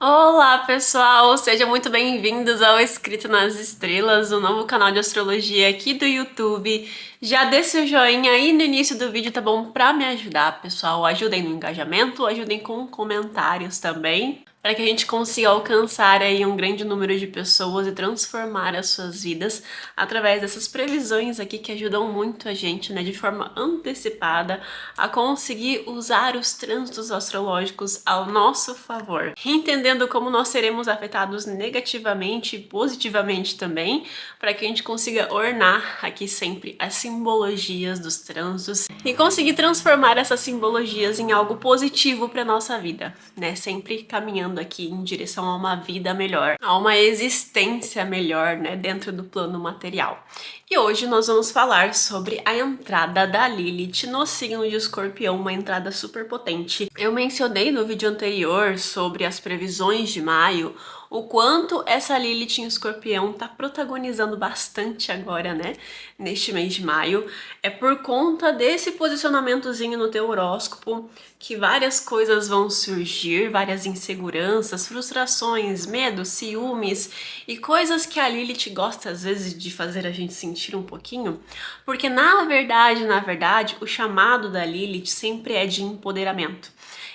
Olá, pessoal! Sejam muito bem-vindos ao Escrito nas Estrelas, o novo canal de astrologia aqui do YouTube. Já deixa o joinha aí no início do vídeo, tá bom? Pra me ajudar, pessoal. Ajudem no engajamento, ajudem com comentários também, para que a gente consiga alcançar aí um grande número de pessoas e transformar as suas vidas através dessas previsões aqui que ajudam muito a gente, né, de forma antecipada a conseguir usar os trânsitos astrológicos ao nosso favor, entendendo como nós seremos afetados negativamente e positivamente também, para que a gente consiga ornar aqui sempre as simbologias dos trânsitos e conseguir transformar essas simbologias em algo positivo para nossa vida, né? Sempre caminhando aqui em direção a uma vida melhor, a uma existência melhor, né, dentro do plano material. E hoje nós vamos falar sobre a entrada da Lilith no signo de Escorpião, uma entrada super potente. Eu mencionei no vídeo anterior sobre as previsões de maio, o quanto essa Lilith em Escorpião tá protagonizando bastante agora, né, neste mês de maio. É por conta desse posicionamentozinho no teu horóscopo que várias coisas vão surgir, várias inseguranças, frustrações, medos, ciúmes e coisas que a Lilith gosta às vezes de fazer a gente sentir um pouquinho, porque na verdade, o chamado da Lilith sempre é de empoderamento.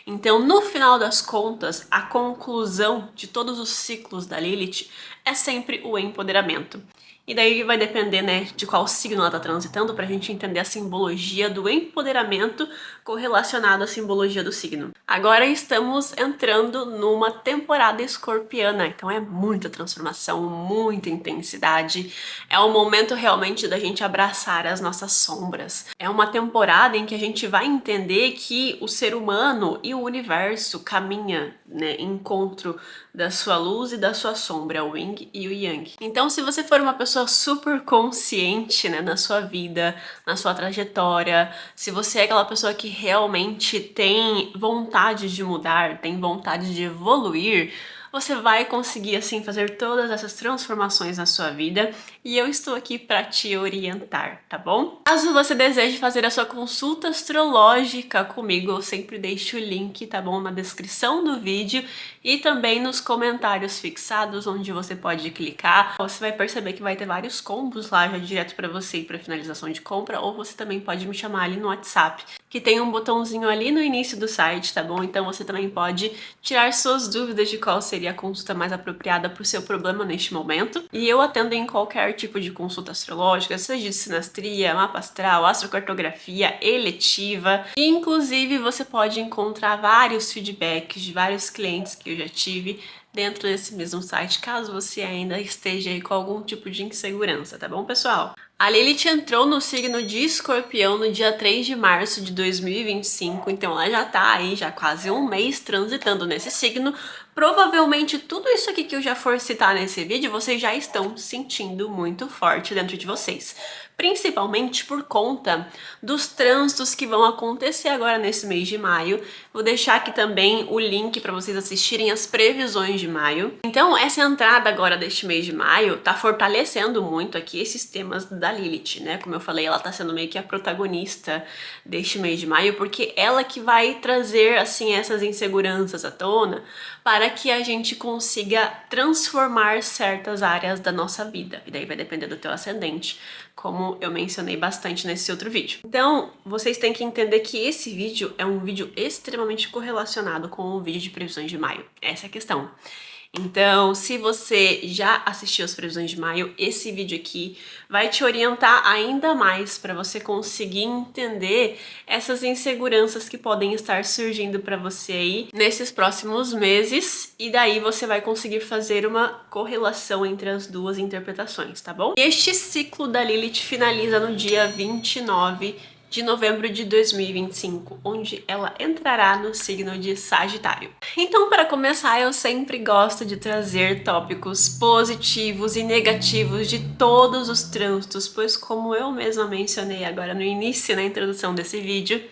Então, no final das contas, a conclusão de todos os ciclos da Lilith é sempre o empoderamento. E daí vai depender, né, de qual signo ela tá transitando pra gente entender a simbologia do empoderamento correlacionado à simbologia do signo. Agora estamos entrando numa temporada escorpiana, então é muita transformação, muita intensidade. É o momento realmente da gente abraçar as nossas sombras. É uma temporada em que a gente vai entender que o ser humano e o universo caminha, né, em encontro da sua luz e da sua sombra, o yin e o yang. Então, se você for uma pessoa super consciente, né, na sua vida, na sua trajetória, se você é aquela pessoa que realmente tem vontade de mudar, tem vontade de evoluir, você vai conseguir assim fazer todas essas transformações na sua vida e eu estou aqui para te orientar, tá bom? Caso você deseje fazer a sua consulta astrológica comigo, eu sempre deixo o link, tá bom, na descrição do vídeo e também nos comentários fixados onde você pode clicar. Você vai perceber que vai ter vários combos lá já direto para você e para finalização de compra, ou você também pode me chamar ali no WhatsApp, que tem um botãozinho ali no início do site, tá bom? Então você também pode tirar suas dúvidas de qual seria a consulta mais apropriada para o seu problema neste momento. E eu atendo em qualquer tipo de consulta astrológica, seja de sinastria, mapa astral, astrocartografia, eletiva. E inclusive você pode encontrar vários feedbacks de vários clientes que eu já tive dentro desse mesmo site, caso você ainda esteja aí com algum tipo de insegurança, tá bom, pessoal? A Lilith entrou no signo de Escorpião no dia 3 de março de 2025, então ela já tá aí já quase um mês transitando nesse signo. Provavelmente tudo isso aqui que eu já for citar nesse vídeo, vocês já estão sentindo muito forte dentro de vocês. Principalmente por conta dos trânsitos que vão acontecer agora nesse mês de maio. Vou deixar aqui também o link para vocês assistirem as previsões de maio. Então, essa entrada agora deste mês de maio tá fortalecendo muito aqui esses temas da Lilith, né? Como eu falei, ela tá sendo meio que a protagonista deste mês de maio, porque ela que vai trazer, assim, essas inseguranças à tona para que a gente consiga transformar certas áreas da nossa vida. E daí vai depender do teu ascendente, como eu mencionei bastante nesse outro vídeo. Então, vocês têm que entender que esse vídeo é um vídeo extremamente correlacionado com o vídeo de previsões de maio. Essa é a questão. Então, se você já assistiu as previsões de maio, esse vídeo aqui vai te orientar ainda mais para você conseguir entender essas inseguranças que podem estar surgindo para você aí nesses próximos meses, e daí você vai conseguir fazer uma correlação entre as duas interpretações, tá bom? E este ciclo da Lilith finaliza no dia 29 de novembro de 2025, onde ela entrará no signo de Sagitário. Então, para começar, eu sempre gosto de trazer tópicos positivos e negativos de todos os trânsitos, pois como eu mesma mencionei agora no início, na introdução desse vídeo,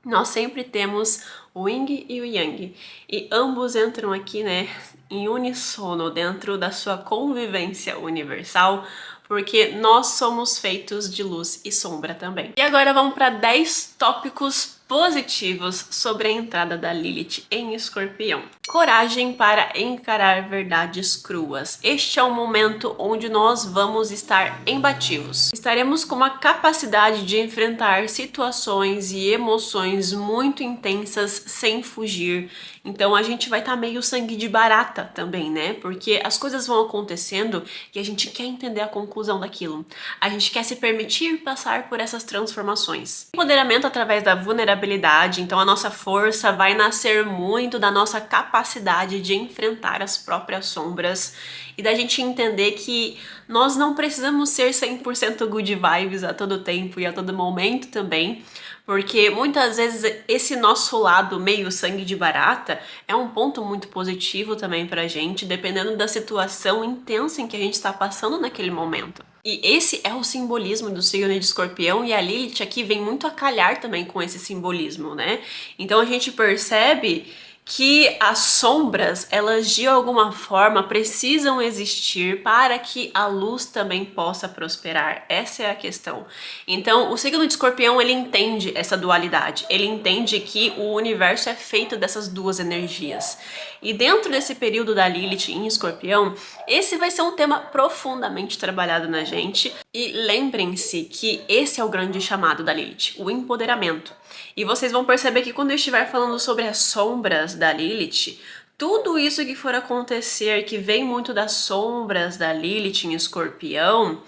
nós sempre temos o Yin e o Yang, e ambos entram aqui, né, em unissono dentro da sua convivência universal, porque nós somos feitos de luz e sombra também. E agora vamos para 10 tópicos positivos sobre a entrada da Lilith em Escorpião. Coragem para encarar verdades cruas. Este é o momento onde nós vamos estar imbatíveis. Estaremos com uma capacidade de enfrentar situações e emoções muito intensas sem fugir. Então a gente vai estar meio sangue de barata também, né? Porque as coisas vão acontecendo e a gente quer entender a conclusão daquilo. A gente quer se permitir passar por essas transformações. Empoderamento através da vulnerabilidade, então a nossa força vai nascer muito da nossa capacidade de enfrentar as próprias sombras e da gente entender que nós não precisamos ser 100% good vibes a todo tempo e a todo momento também, porque muitas vezes esse nosso lado meio sangue de barata é um ponto muito positivo também pra gente, dependendo da situação intensa em que a gente está passando naquele momento. E esse é o simbolismo do signo de Escorpião, e a Lilith aqui vem muito a calhar também com esse simbolismo, né? Então a gente percebe que as sombras, elas de alguma forma precisam existir para que a luz também possa prosperar. Essa é a questão. Então, o signo de Escorpião, ele entende essa dualidade. Ele entende que o universo é feito dessas duas energias. E dentro desse período da Lilith em Escorpião, esse vai ser um tema profundamente trabalhado na gente. E lembrem-se que esse é o grande chamado da Lilith, o empoderamento. E vocês vão perceber que quando eu estiver falando sobre as sombras da Lilith, tudo isso que for acontecer, que vem muito das sombras da Lilith em Escorpião,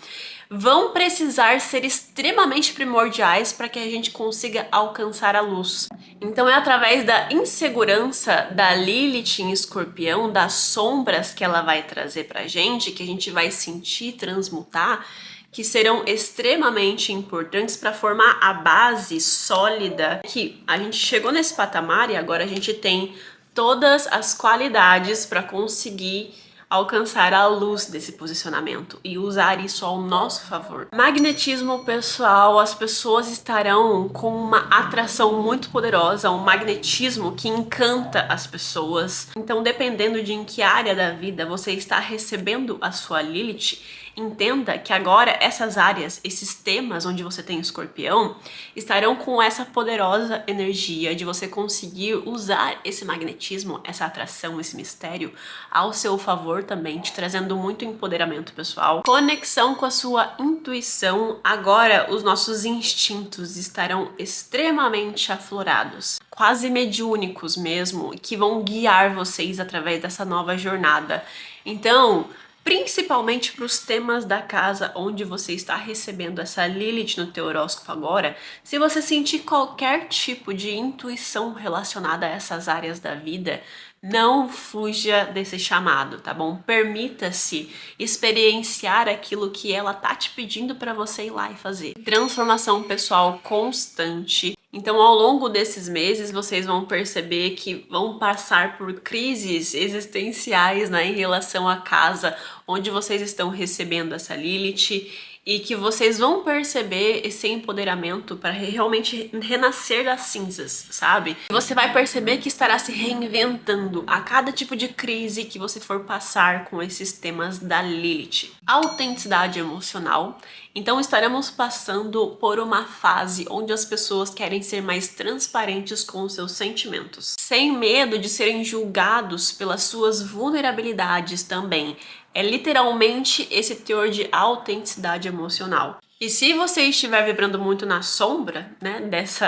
vão precisar ser extremamente primordiais para que a gente consiga alcançar a luz. Então é através da insegurança da Lilith em Escorpião, das sombras que ela vai trazer pra gente, que a gente vai sentir, transmutar, que serão extremamente importantes para formar a base sólida que a gente chegou nesse patamar e agora a gente tem todas as qualidades para conseguir alcançar a luz desse posicionamento e usar isso ao nosso favor. Magnetismo, pessoal, as pessoas estarão com uma atração muito poderosa, um magnetismo que encanta as pessoas. Então, dependendo de em que área da vida você está recebendo a sua Lilith, entenda que agora essas áreas, esses temas onde você tem Escorpião, estarão com essa poderosa energia de você conseguir usar esse magnetismo, essa atração, esse mistério ao seu favor também, te trazendo muito empoderamento pessoal. Conexão com a sua intuição. Agora os nossos instintos estarão extremamente aflorados, quase mediúnicos mesmo, que vão guiar vocês através dessa nova jornada. Então, principalmente para os temas da casa onde você está recebendo essa Lilith no teu horóscopo agora, se você sentir qualquer tipo de intuição relacionada a essas áreas da vida, não fuja desse chamado, tá bom? Permita-se experienciar aquilo que ela tá te pedindo para você ir lá e fazer. Transformação pessoal constante. Então, ao longo desses meses, vocês vão perceber que vão passar por crises existenciais, né, em relação à casa onde vocês estão recebendo essa Lilith, e que vocês vão perceber esse empoderamento para realmente renascer das cinzas, sabe? Você vai perceber que estará se reinventando a cada tipo de crise que você for passar com esses temas da Lilith. Autenticidade emocional. Então estaremos passando por uma fase onde as pessoas querem ser mais transparentes com os seus sentimentos, sem medo de serem julgados pelas suas vulnerabilidades também. É literalmente esse teor de autenticidade emocional. E se você estiver vibrando muito na sombra, né,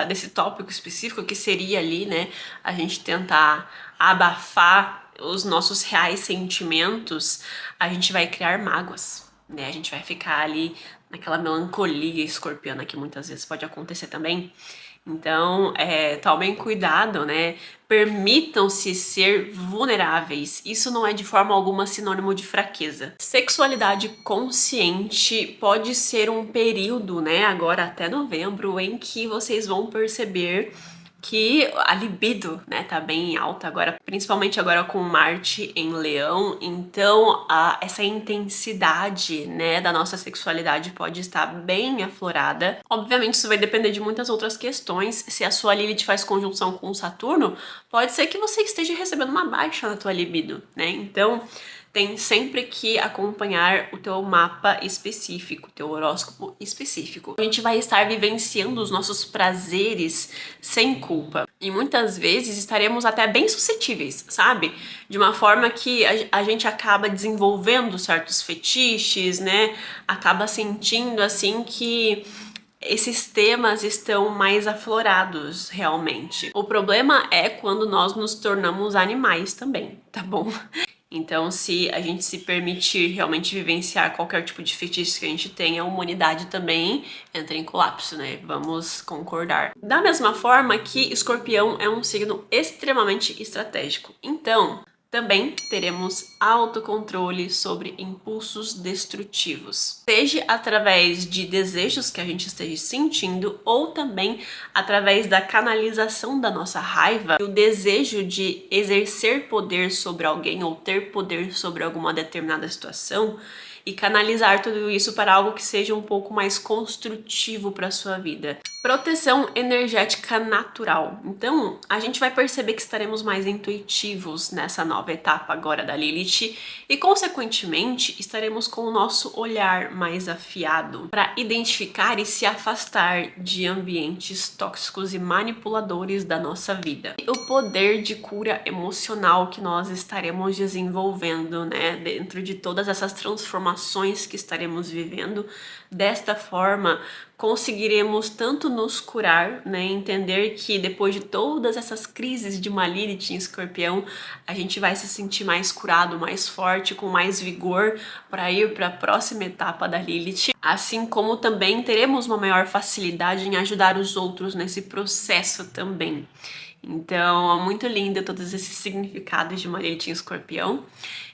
desse tópico específico, que seria ali, né, a gente tentar abafar os nossos reais sentimentos, a gente vai criar mágoas, né, a gente vai ficar ali naquela melancolia escorpiana que muitas vezes pode acontecer também. Então, tomem cuidado, né? Permitam-se ser vulneráveis. Isso não é de forma alguma sinônimo de fraqueza. Sexualidade consciente pode ser um período, né? Agora até novembro, em que vocês vão perceber que a libido, né, tá bem alta agora, principalmente agora com Marte em Leão. Então essa intensidade, né, da nossa sexualidade pode estar bem aflorada. Obviamente isso vai depender de muitas outras questões. Se a sua Lilith faz conjunção com Saturno, pode ser que você esteja recebendo uma baixa na tua libido, né? Então tem sempre que acompanhar o teu mapa específico, teu horóscopo específico. A gente vai estar vivenciando os nossos prazeres sem culpa. E muitas vezes estaremos até bem suscetíveis, sabe? De uma forma que a gente acaba desenvolvendo certos fetiches, né? Acaba sentindo assim que esses temas estão mais aflorados realmente. O problema é quando nós nos tornamos animais também, tá bom? Então, se a gente se permitir realmente vivenciar qualquer tipo de fetiche que a gente tenha, a humanidade também entra em colapso, né? Vamos concordar. Da mesma forma que Escorpião é um signo extremamente estratégico. Então, também teremos autocontrole sobre impulsos destrutivos, seja através de desejos que a gente esteja sentindo ou também através da canalização da nossa raiva, o desejo de exercer poder sobre alguém ou ter poder sobre alguma determinada situação e canalizar tudo isso para algo que seja um pouco mais construtivo para a sua vida. Proteção energética natural. Então, a gente vai perceber que estaremos mais intuitivos nessa nova etapa agora da Lilith e, consequentemente, estaremos com o nosso olhar mais afiado para identificar e se afastar de ambientes tóxicos e manipuladores da nossa vida. E o poder de cura emocional que nós estaremos desenvolvendo, né, dentro de todas essas transformações que estaremos vivendo. Desta forma, conseguiremos tanto nos curar, né, entender que depois de todas essas crises de uma Lilith em Escorpião, a gente vai se sentir mais curado, mais forte, com mais vigor para ir para a próxima etapa da Lilith, assim como também teremos uma maior facilidade em ajudar os outros nesse processo também. Então, muito lindo todos esses significados de uma Lilith em Escorpião.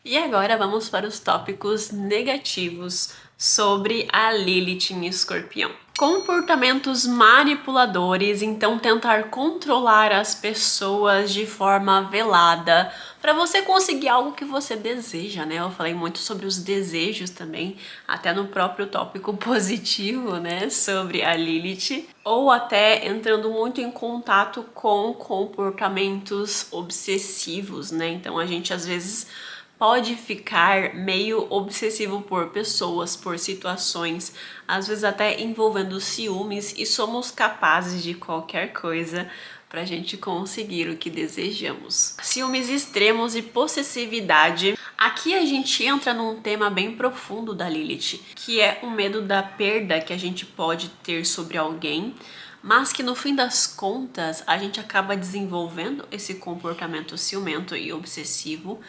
E agora vamos para os tópicos negativos sobre a Lilith em Escorpião. Comportamentos manipuladores, então tentar controlar as pessoas de forma velada para você conseguir algo que você deseja, né? Eu falei muito sobre os desejos também, até no próprio tópico positivo, né, sobre a Lilith, ou até entrando muito em contato com comportamentos obsessivos, né? Então a gente às vezes pode ficar meio obsessivo por pessoas, por situações, às vezes até envolvendo ciúmes, e somos capazes de qualquer coisa pra gente conseguir o que desejamos. Ciúmes extremos e possessividade. Aqui a gente entra num tema bem profundo da Lilith, que é o medo da perda que a gente pode ter sobre alguém, mas que no fim das contas a gente acaba desenvolvendo esse comportamento ciumento e obsessivo,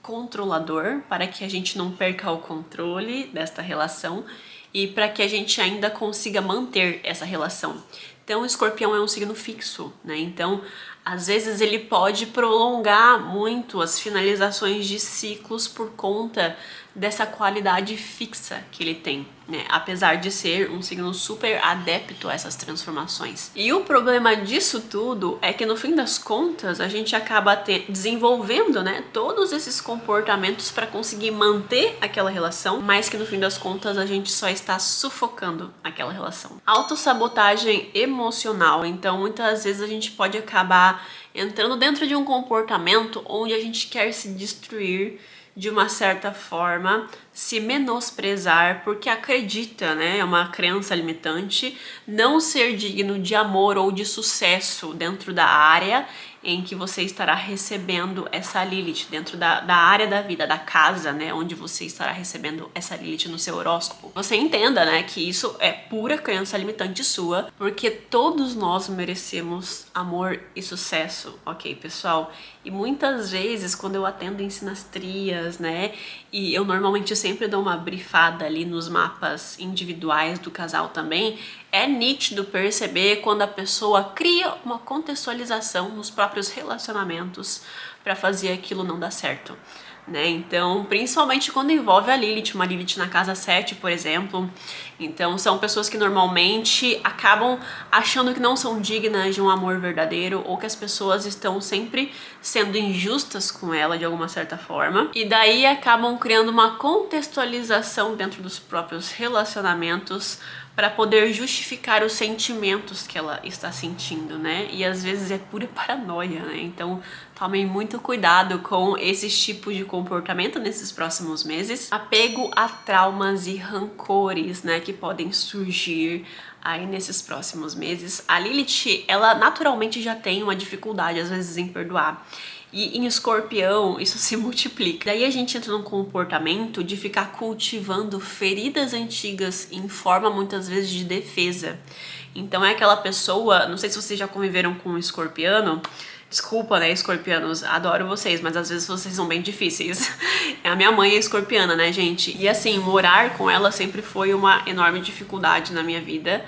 controlador, para que a gente não perca o controle desta relação e para que a gente ainda consiga manter essa relação. Então, o Escorpião é um signo fixo, né? Então, às vezes ele pode prolongar muito as finalizações de ciclos por conta dessa qualidade fixa que ele tem, né? Apesar de ser um signo super adepto a essas transformações. E o problema disso tudo é que no fim das contas a gente acaba desenvolvendo, né, todos esses comportamentos para conseguir manter aquela relação, mas que no fim das contas a gente só está sufocando aquela relação. Autossabotagem emocional. Então, muitas vezes a gente pode acabar entrando dentro de um comportamento onde a gente quer se destruir de uma certa forma, se menosprezar porque acredita, né, é uma crença limitante, não ser digno de amor ou de sucesso dentro da área em que você estará recebendo essa Lilith, dentro da área da vida, da casa, né, onde você estará recebendo essa Lilith no seu horóscopo. Você entenda, né, que isso é pura crença limitante sua, porque todos nós merecemos amor e sucesso, ok, pessoal? E muitas vezes, quando eu atendo em sinastrias, né, e eu normalmente sempre dou uma brifada ali nos mapas individuais do casal também, é nítido perceber quando a pessoa cria uma contextualização nos próprios relacionamentos para fazer aquilo não dar certo, né? Então, principalmente quando envolve a Lilith, uma Lilith na casa 7, por exemplo. Então, são pessoas que normalmente acabam achando que não são dignas de um amor verdadeiro, ou que as pessoas estão sempre sendo injustas com ela de alguma certa forma. E daí acabam criando uma contextualização dentro dos próprios relacionamentos para poder justificar os sentimentos que ela está sentindo, né? E às vezes é pura paranoia, né? Então, tomem muito cuidado com esses tipos de comportamento nesses próximos meses. Apego a traumas e rancores, né, que podem surgir aí nesses próximos meses. A Lilith, ela naturalmente já tem uma dificuldade às vezes em perdoar. E em Escorpião isso se multiplica. Daí a gente entra num comportamento de ficar cultivando feridas antigas em forma muitas vezes de defesa. Então é aquela pessoa, não sei se vocês já conviveram com um escorpiano. Desculpa, né, escorpianos, adoro vocês, mas às vezes vocês são bem difíceis. A minha mãe é escorpiana, né, gente? E assim, morar com ela sempre foi uma enorme dificuldade na minha vida,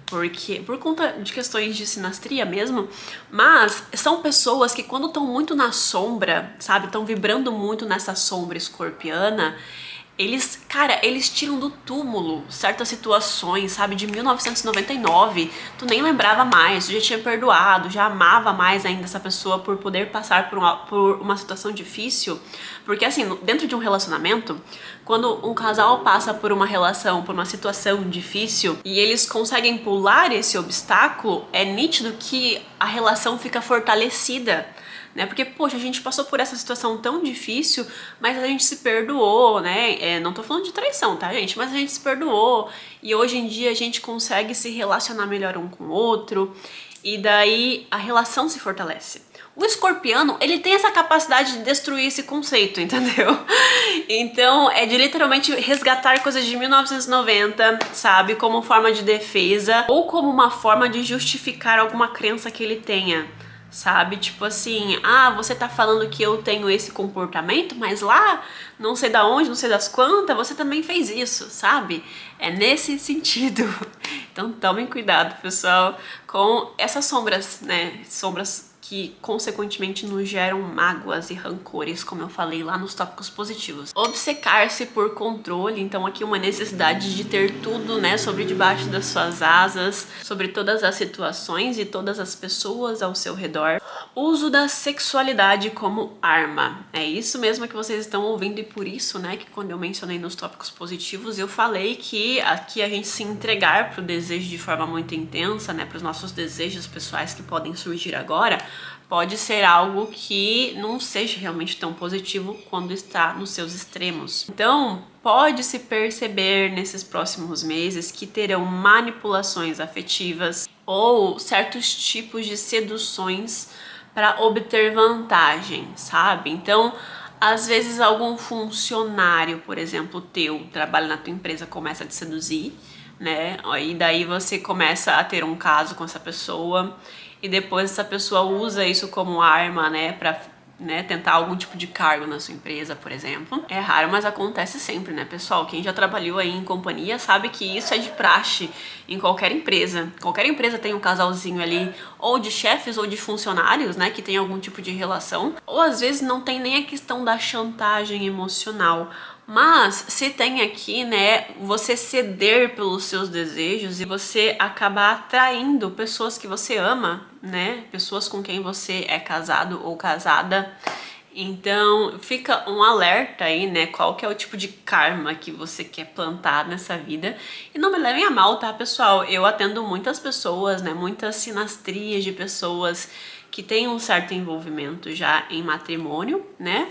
porque por conta de questões de sinastria mesmo, mas são pessoas que quando estão muito na sombra, sabe, estão vibrando muito nessa sombra escorpiana, eles, cara, eles tiram do túmulo certas situações, sabe, de 1999, tu nem lembrava mais, tu já tinha perdoado, já amava mais ainda essa pessoa por poder passar por uma situação difícil, porque assim, dentro de um relacionamento, quando um casal passa por uma relação, por uma situação difícil, e eles conseguem pular esse obstáculo, é nítido que a relação fica fortalecida, né? Porque, poxa, a gente passou por essa situação tão difícil, mas a gente se perdoou, né? Não tô falando de traição, tá, gente? Mas a gente se perdoou e hoje em dia a gente consegue se relacionar melhor um com o outro e daí a relação se fortalece. O escorpiano, ele tem essa capacidade de destruir esse conceito, entendeu? Então, é de literalmente resgatar coisas de 1990, sabe? Como forma de defesa ou como uma forma de justificar alguma crença que ele tenha. Sabe? Tipo assim, ah, você tá falando que eu tenho esse comportamento, mas lá, não sei da onde, não sei das quantas, você também fez isso, sabe? É nesse sentido. Então tomem cuidado, pessoal, com essas sombras, né? Sombras que consequentemente nos geram mágoas e rancores, como eu falei lá nos tópicos positivos. Obcecar-se por controle, então aqui uma necessidade de ter tudo, né, sobre debaixo das suas asas, sobre todas as situações e todas as pessoas ao seu redor. Uso da sexualidade como arma. É isso mesmo que vocês estão ouvindo e por isso, né, que quando eu mencionei nos tópicos positivos, eu falei que aqui a gente se entregar pro desejo de forma muito intensa, né, pros nossos desejos pessoais que podem surgir agora, pode ser algo que não seja realmente tão positivo quando está nos seus extremos. Então, pode-se perceber nesses próximos meses que terão manipulações afetivas ou certos tipos de seduções para obter vantagem, sabe? Então, às vezes algum funcionário, por exemplo, teu, trabalha na tua empresa, começa a te seduzir, né? E daí você começa a ter um caso com essa pessoa e depois essa pessoa usa isso como arma, né, pra, né, tentar algum tipo de cargo na sua empresa, por exemplo. É raro, mas acontece sempre, né, pessoal? Quem já trabalhou aí em companhia sabe que isso é de praxe em qualquer empresa. Qualquer empresa tem um casalzinho ali, ou de chefes ou de funcionários, né, que tem algum tipo de relação. Ou às vezes não tem nem a questão da chantagem emocional. Mas se tem aqui, né, você ceder pelos seus desejos e você acabar atraindo pessoas que você ama, né, pessoas com quem você é casado ou casada. Então fica um alerta aí, né, qual que é o tipo de karma que você quer plantar nessa vida. E não me levem a mal, tá, pessoal? Eu atendo muitas pessoas, né, muitas sinastrias de pessoas que têm um certo envolvimento já em matrimônio, né?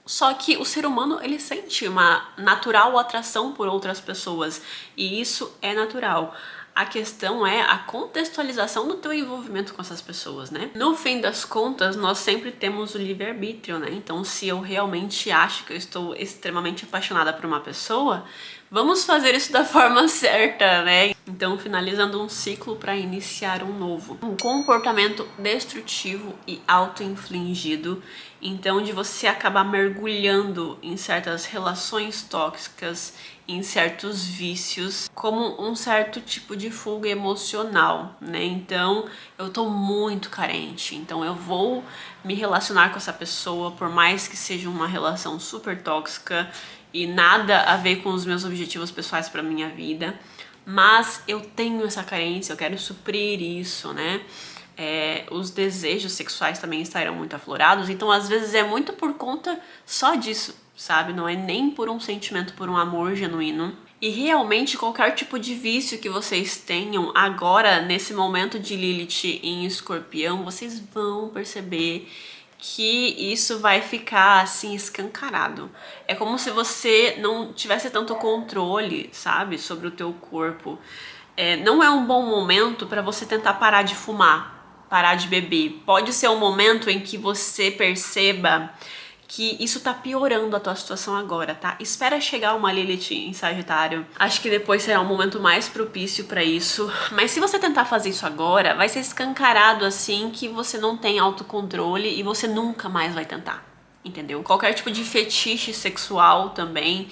Só que o ser humano, ele sente uma natural atração por outras pessoas e isso é natural. A questão é a contextualização do teu envolvimento com essas pessoas, né? No fim das contas, nós sempre temos o livre-arbítrio, né? Então, se eu realmente acho que eu estou extremamente apaixonada por uma pessoa, vamos fazer isso da forma certa, né? Então, finalizando um ciclo para iniciar um novo. Um comportamento destrutivo e auto-infligido. Então, de você acabar mergulhando em certas relações tóxicas, em certos vícios, como um certo tipo de fuga emocional, né? Então, eu tô muito carente, então eu vou me relacionar com essa pessoa, por mais que seja uma relação super tóxica e nada a ver com os meus objetivos pessoais para minha vida, mas eu tenho essa carência, eu quero suprir isso, né? Os desejos sexuais também estarão muito aflorados, então às vezes é muito por conta só disso, sabe? Não é nem por um sentimento, por um amor genuíno. E realmente qualquer tipo de vício que vocês tenham agora, nesse momento de Lilith em Escorpião, vocês vão perceber que isso vai ficar assim escancarado. É como se você não tivesse tanto controle, sabe, sobre o teu corpo. Não é um bom momento para você tentar parar de fumar, parar de beber. Pode ser um momento em que você perceba que isso tá piorando a tua situação agora, tá? Espera chegar uma Lilith em Sagitário. Acho que depois será um momento mais propício pra isso. Mas se você tentar fazer isso agora, vai ser escancarado assim que você não tem autocontrole e você nunca mais vai tentar, entendeu? Qualquer tipo de fetiche sexual também.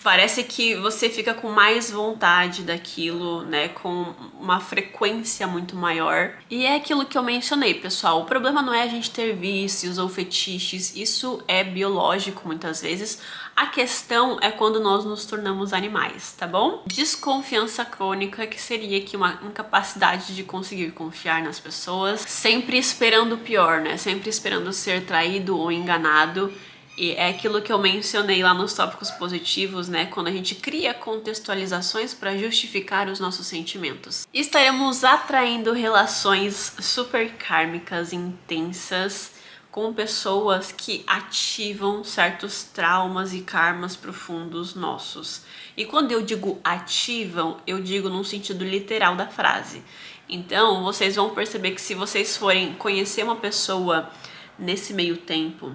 Parece que você fica com mais vontade daquilo, né? Com uma frequência muito maior. E é aquilo que eu mencionei, pessoal. O problema não é a gente ter vícios ou fetiches. Isso é biológico muitas vezes. A questão é quando nós nos tornamos animais, tá bom? Desconfiança crônica, que seria aqui uma incapacidade de conseguir confiar nas pessoas. Sempre esperando o pior, né? Sempre esperando ser traído ou enganado. E é aquilo que eu mencionei lá nos tópicos positivos, né? Quando a gente cria contextualizações para justificar os nossos sentimentos. Estaremos atraindo relações super kármicas, intensas, com pessoas que ativam certos traumas e karmas profundos nossos. E quando eu digo ativam, eu digo num sentido literal da frase. Então, vocês vão perceber que se vocês forem conhecer uma pessoa nesse meio tempo,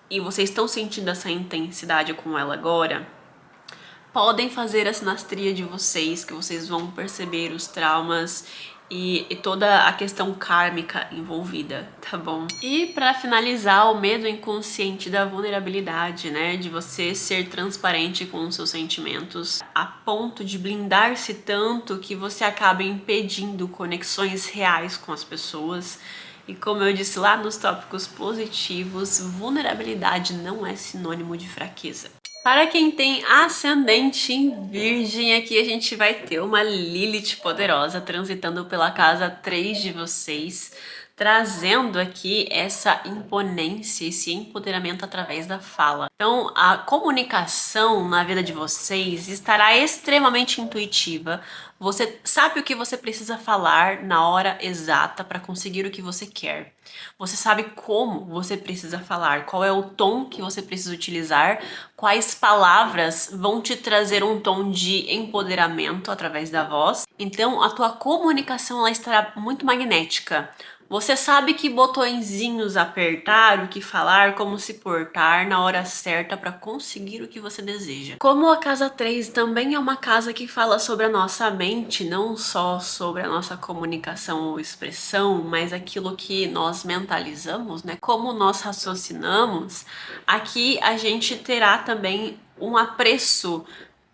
e vocês estão sentindo essa intensidade com ela agora, podem fazer a sinastria de vocês, que vocês vão perceber os traumas e toda a questão kármica envolvida, tá bom? E para finalizar, o medo inconsciente da vulnerabilidade, né? De você ser transparente com os seus sentimentos, a ponto de blindar-se tanto que você acaba impedindo conexões reais com as pessoas. E como eu disse lá nos tópicos positivos, vulnerabilidade não é sinônimo de fraqueza. Para quem tem ascendente em Virgem, aqui a gente vai ter uma Lilith poderosa transitando pela casa 3 de vocês, trazendo aqui essa imponência, esse empoderamento através da fala. Então, a comunicação na vida de vocês estará extremamente intuitiva. Você sabe o que você precisa falar na hora exata para conseguir o que você quer. Você sabe como você precisa falar, qual é o tom que você precisa utilizar, quais palavras vão te trazer um tom de empoderamento através da voz. Então, a tua comunicação ela estará muito magnética. Você sabe que botõezinhos apertar, o que falar, como se portar na hora certa para conseguir o que você deseja. Como a casa 3 também é uma casa que fala sobre a nossa mente, não só sobre a nossa comunicação ou expressão, mas aquilo que nós mentalizamos, né? Como nós raciocinamos, aqui a gente terá também um apreço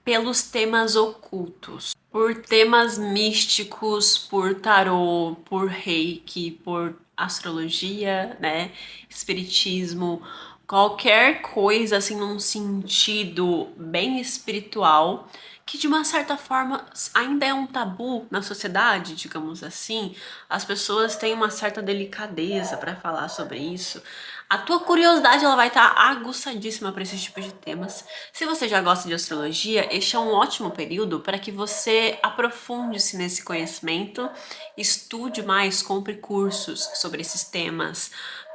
pelos temas ocultos, por temas místicos, por tarô, por reiki, por astrologia, né, espiritismo, qualquer coisa assim num sentido bem espiritual, que de uma certa forma ainda é um tabu na sociedade, digamos assim. As pessoas têm uma certa delicadeza para falar sobre isso. A tua curiosidade ela vai estar aguçadíssima para esse tipo de temas. Se você já gosta de astrologia, este é um ótimo período para que você aprofunde-se nesse conhecimento, estude mais, compre cursos sobre esses temas.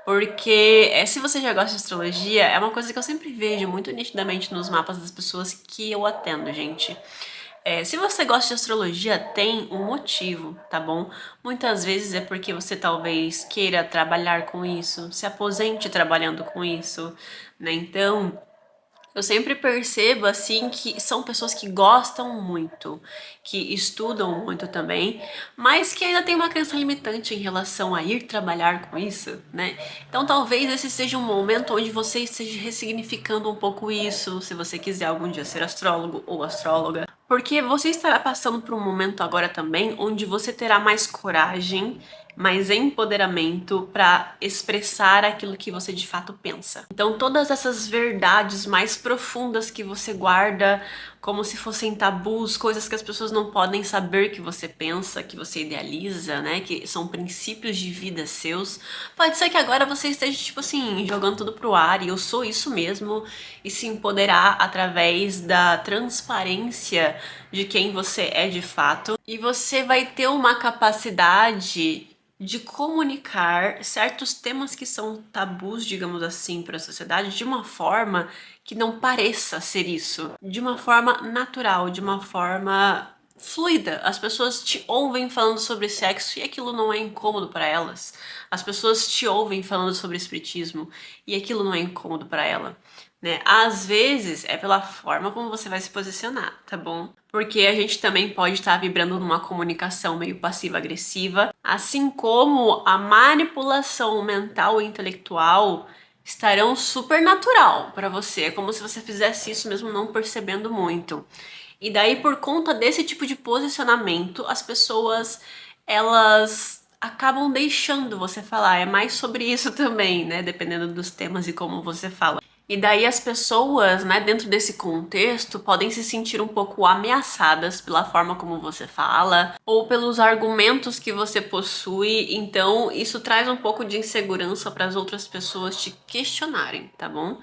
Porque se você já gosta de astrologia, é uma coisa que eu sempre vejo muito nitidamente nos mapas das pessoas que eu atendo, gente. Se você gosta de astrologia, tem um motivo, tá bom? Muitas vezes é porque você talvez queira trabalhar com isso, se aposente trabalhando com isso, né? Então, eu sempre percebo assim que são pessoas que gostam muito, que estudam muito também, mas que ainda tem uma crença limitante em relação a ir trabalhar com isso, né? Então talvez esse seja um momento onde você esteja ressignificando um pouco isso, se você quiser algum dia ser astrólogo ou astróloga, porque você estará passando por um momento agora também onde você terá mais coragem, mais empoderamento para expressar aquilo que você de fato pensa. Então todas essas verdades mais profundas que você guarda como se fossem tabus, coisas que as pessoas não podem saber que você pensa, que você idealiza, né? Que são princípios de vida seus. Pode ser que agora você esteja, tipo assim, jogando tudo pro ar e eu sou isso mesmo, e se empoderar através da transparência de quem você é de fato. E você vai ter uma capacidade de comunicar certos temas que são tabus, digamos assim, para a sociedade de uma forma que não pareça ser isso, de uma forma natural, de uma forma fluida. As pessoas te ouvem falando sobre sexo e aquilo não é incômodo para elas. As pessoas te ouvem falando sobre espiritismo e aquilo não é incômodo para ela. Né? Às vezes é pela forma como você vai se posicionar, tá bom? Porque a gente também pode estar vibrando numa comunicação meio passiva-agressiva, assim como a manipulação mental e intelectual estarão super natural para você, é como se você fizesse isso mesmo não percebendo muito. E daí, por conta desse tipo de posicionamento, as pessoas, elas acabam deixando você falar. É mais sobre isso também, né? Dependendo dos temas e como você fala. E daí as pessoas, né, dentro desse contexto, podem se sentir um pouco ameaçadas pela forma como você fala ou pelos argumentos que você possui. Então, isso traz um pouco de insegurança para as outras pessoas te questionarem, tá bom?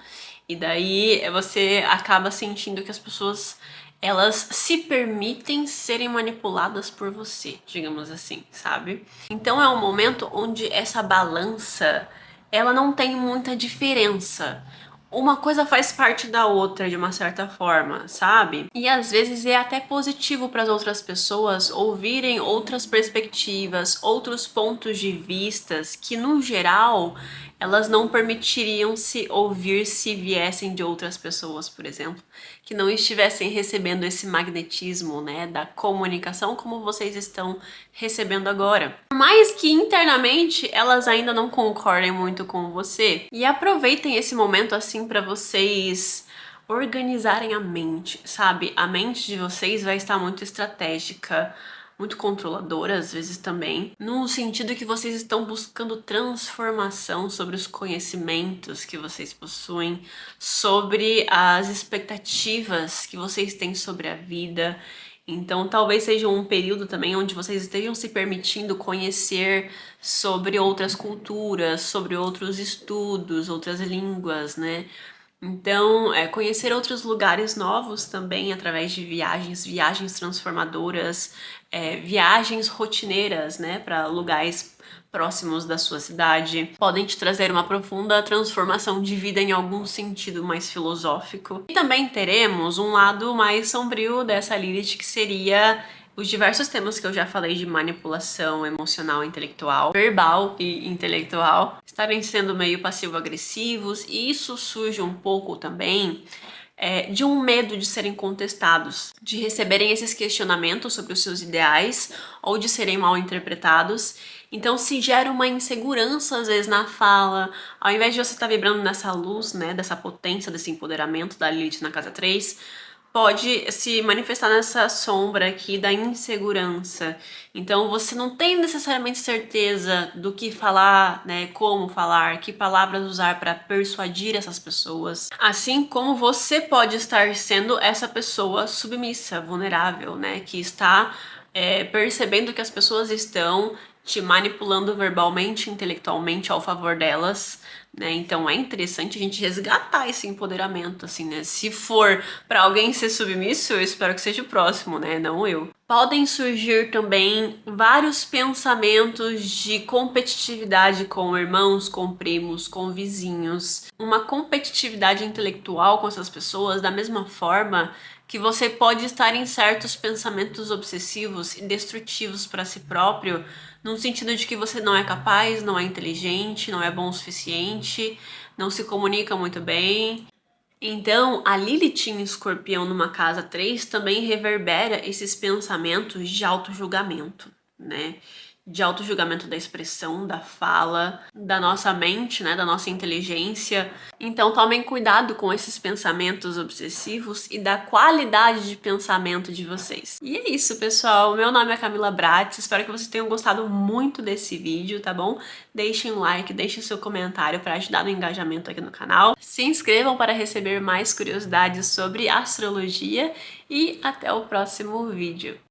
E daí você acaba sentindo que as pessoas elas se permitem serem manipuladas por você, digamos assim, sabe? Então é um momento onde essa balança, ela não tem muita diferença. Uma coisa faz parte da outra de uma certa forma, sabe? E às vezes é até positivo para as outras pessoas ouvirem outras perspectivas, outros pontos de vistas que no geral elas não permitiriam se ouvir se viessem de outras pessoas, por exemplo, que não estivessem recebendo esse magnetismo, né, da comunicação como vocês estão recebendo agora. Por mais que internamente elas ainda não concordem muito com você, e aproveitem esse momento assim para vocês organizarem a mente, sabe? A mente de vocês vai estar muito estratégica, muito controladora às vezes também, no sentido que vocês estão buscando transformação sobre os conhecimentos que vocês possuem, sobre as expectativas que vocês têm sobre a vida. Então, talvez seja um período também onde vocês estejam se permitindo conhecer sobre outras culturas, sobre outros estudos, outras línguas, né? Então, conhecer outros lugares novos também através de viagens, viagens transformadoras, viagens rotineiras, né, para lugares próximos da sua cidade, podem te trazer uma profunda transformação de vida em algum sentido mais filosófico. E também teremos um lado mais sombrio dessa Lilith, que seria os diversos temas que eu já falei de manipulação emocional, intelectual, verbal e intelectual, estarem sendo meio passivo-agressivos, e isso surge um pouco também de um medo de serem contestados, de receberem esses questionamentos sobre os seus ideais ou de serem mal interpretados. Então se gera uma insegurança às vezes na fala, ao invés de você estar vibrando nessa luz, né, dessa potência, desse empoderamento da Lilith na casa 3, pode se manifestar nessa sombra aqui da insegurança. Então você não tem necessariamente certeza do que falar, né, como falar, que palavras usar para persuadir essas pessoas. Assim como você pode estar sendo essa pessoa submissa, vulnerável, né, que está percebendo que as pessoas estão te manipulando verbalmente, intelectualmente ao favor delas, né? Então é interessante a gente resgatar esse empoderamento, assim, né? Se for para alguém ser submisso, eu espero que seja o próximo, né? Não eu. Podem surgir também vários pensamentos de competitividade com irmãos, com primos, com vizinhos. Uma competitividade intelectual com essas pessoas, da mesma forma que você pode estar em certos pensamentos obsessivos e destrutivos para si próprio, no sentido de que você não é capaz, não é inteligente, não é bom o suficiente, não se comunica muito bem. Então, a Lilith em Escorpião numa casa 3 também reverbera esses pensamentos de autojulgamento, né? de auto-julgamento da expressão, da fala, da nossa mente, né, da nossa inteligência. Então tomem cuidado com esses pensamentos obsessivos e da qualidade de pensamento de vocês. E é isso, pessoal. Meu nome é Camila Bratz, espero que vocês tenham gostado muito desse vídeo, tá bom? Deixem um like, deixem seu comentário para ajudar no engajamento aqui no canal. Se inscrevam para receber mais curiosidades sobre astrologia e até o próximo vídeo.